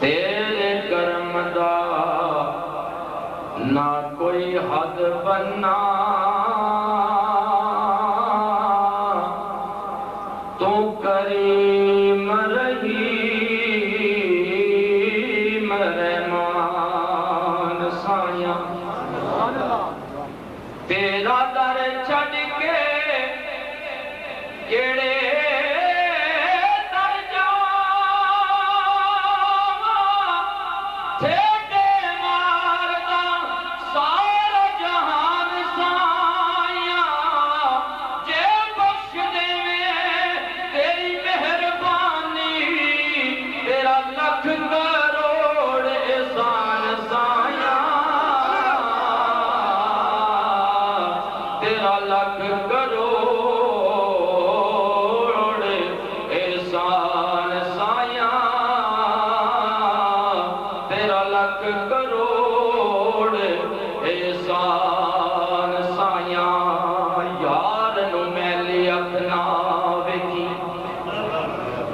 تیرے کرم دا نہ کوئی حد بننا تو کریم رحیم رحمان سایاں تیرا در چھڑ کے کیڑے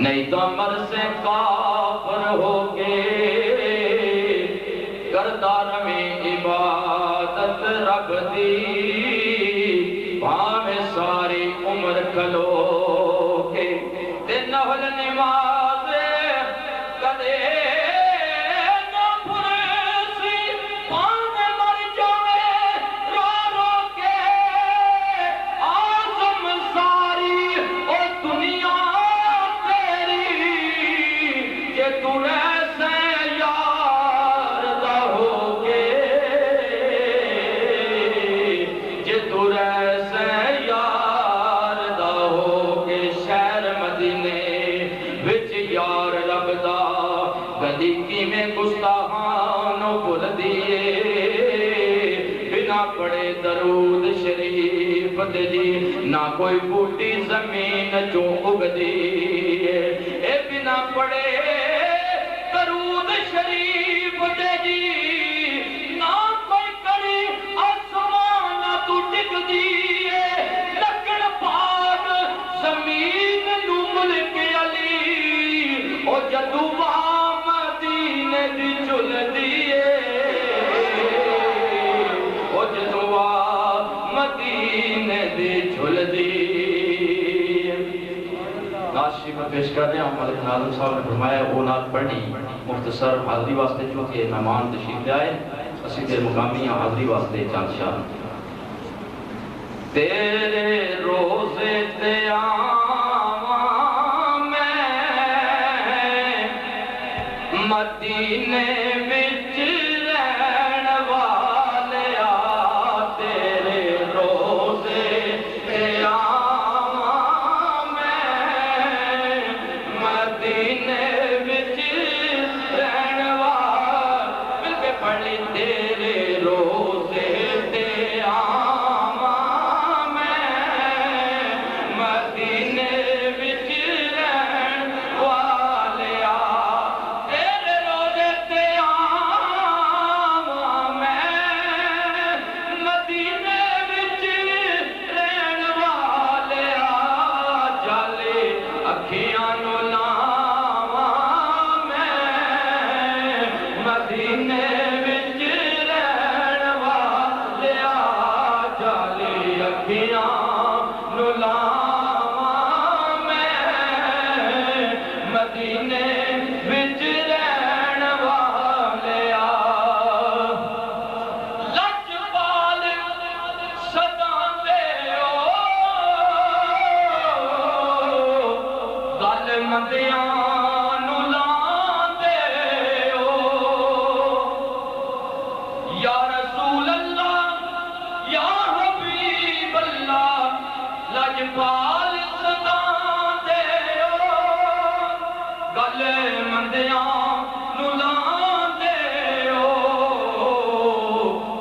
نہیں تو مر سے کافر ہو کے کردار میں عبادت رب دی بھاوے ساری عمر کھلو کے تے نفل نماز کدے نہ پھرسی بھاوے مر جاوے رو رو کے آزم ساری او دنیا میں گستاحانوں بھول دیے بنا پڑے درود شریف دے جی نہ کوئی بوٹی زمین جو اگ دیے اے بنا پڑے درود شریف دے جی نہ کوئی کڑی آسمان تو ٹک دیے لکڑ پاک زمین نو ملک علی او جدو چل دیے او جدوا مدینے دی جھل دیے ناشی میں پیش کر رہے ہیں ملک ناظم صاحب نے فرمایا وہ نات پڑھنی مختصر حاضری واسطے چونکہ مہمان تشریف لے آئے اسی دیر مقامی حاضری واسطے چاند شاہ تیرے روزے تے مدینے وچ رہن والیا تیرے روزے تے آواں میں مدینے وچ رہن والیا مل کے پڑھی تیرے روزے تے آواں میں مدینے وچ رہن والیا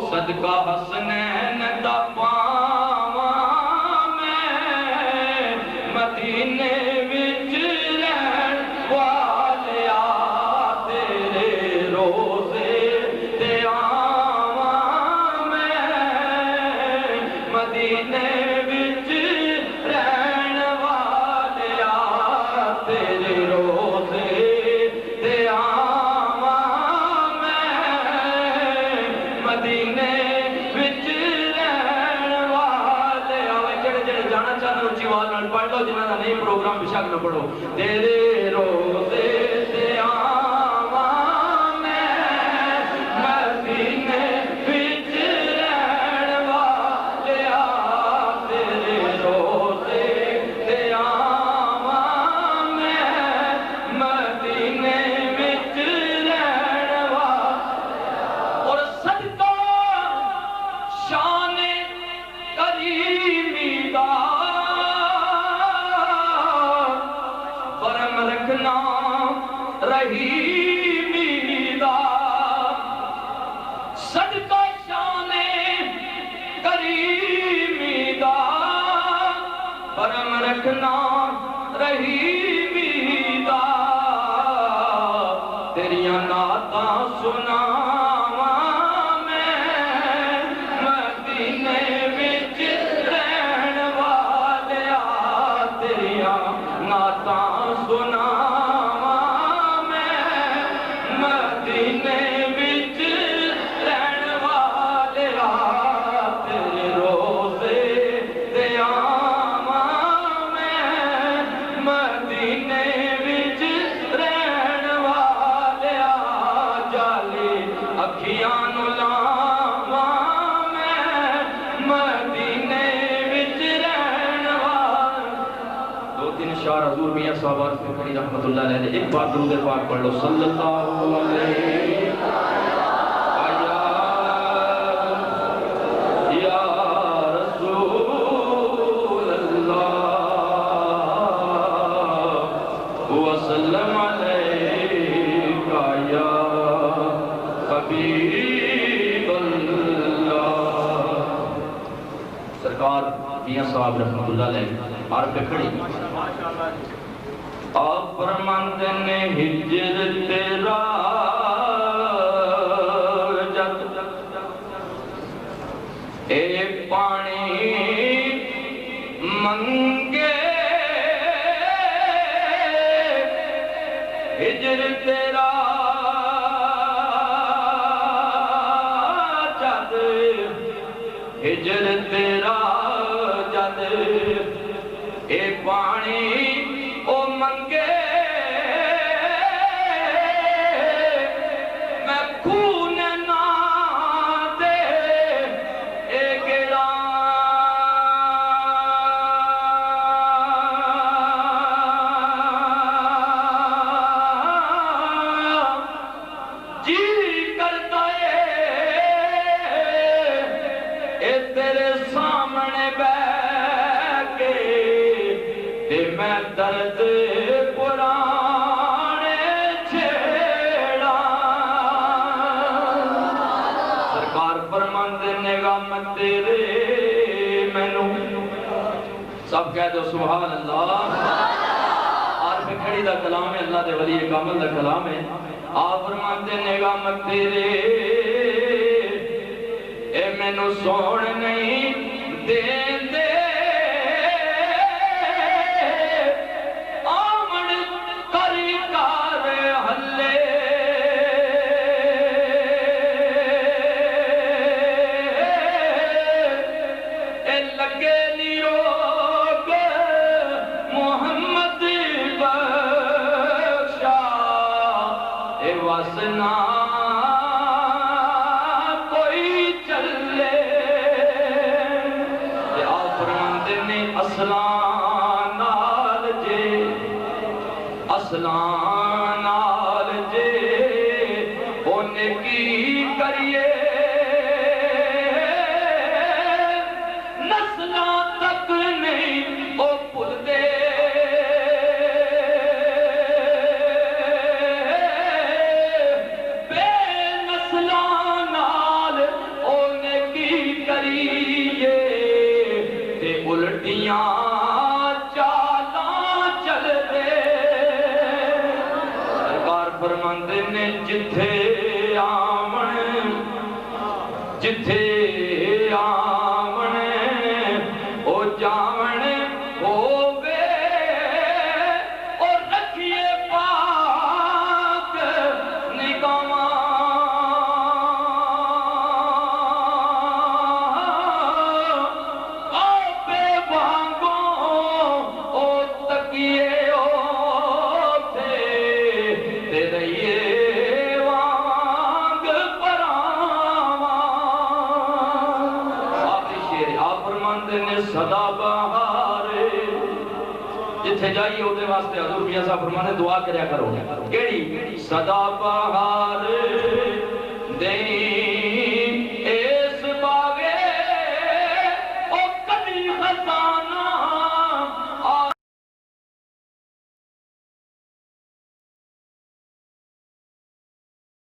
صدقہ حسنین دا پاواں میں مدینے وچ رہن والیا تیرے روزے تے آواں میں مدینے وچ رہن والیا تیرے روزے تے رحیمی دا صدقہ شان کریمی دا کرم رکھنا رحیمی دا تیریاں نعتاں سناواں میں مدینے وچ رہن والیا تیریاں نعتاں سناواں میں مدینے وچ رہن والیا تیرے روزے تے آواں میں مدینے وچ رہن والیا جالی اکھیاں نو لاواں میں مدینے وچ رہن والیا دو تین اشعار حضور میاں صاحب عارف پکھڑی رحمت اللہ علیہ نے ایک بار درود پاک پڑھ لو صلی اللہ علیہ یا رسول اللہ وسلم علیکہ یا حبیب اللہ سرکار میاں صاحب رحمت اللہ علیہ عارف پکھڑی آپ فرماندے نے ہجر تیرا جد اے پانی منگے ہجر تیرا جد ہجر تیرا جد اے پانی او منگے میں خون نہ دے اے گڑا جی کرتا اے تیرے سامنے بیٹھ کے تے میں درد پرانے چھیڑا سرکار فرماندے نے غم تیرے مینوں سب کہہ دو سبحان اللہ عارف پکھڑی دا کلام ہے اللہ دے ولی کامل دا کلام ہے آپ فرماندے نے غم تیرے اے مینوں سون نہیں دے دے واسنا کوئی چلے آپ فرماندے نے اسلام نال جے اسلام نال جے اونے کی کریے نسلاں تک نہیں او بھل دے چالاں چل دے سرکار فرماندے نے جتھے آمن او جاون ہووے او رکھیے پاک نگاواں صدا بہار جتھے جائیے ہوتے واسطے حضور میاں صاحب فرمانے دعا کریا کرو کیڑی صدا بہار دے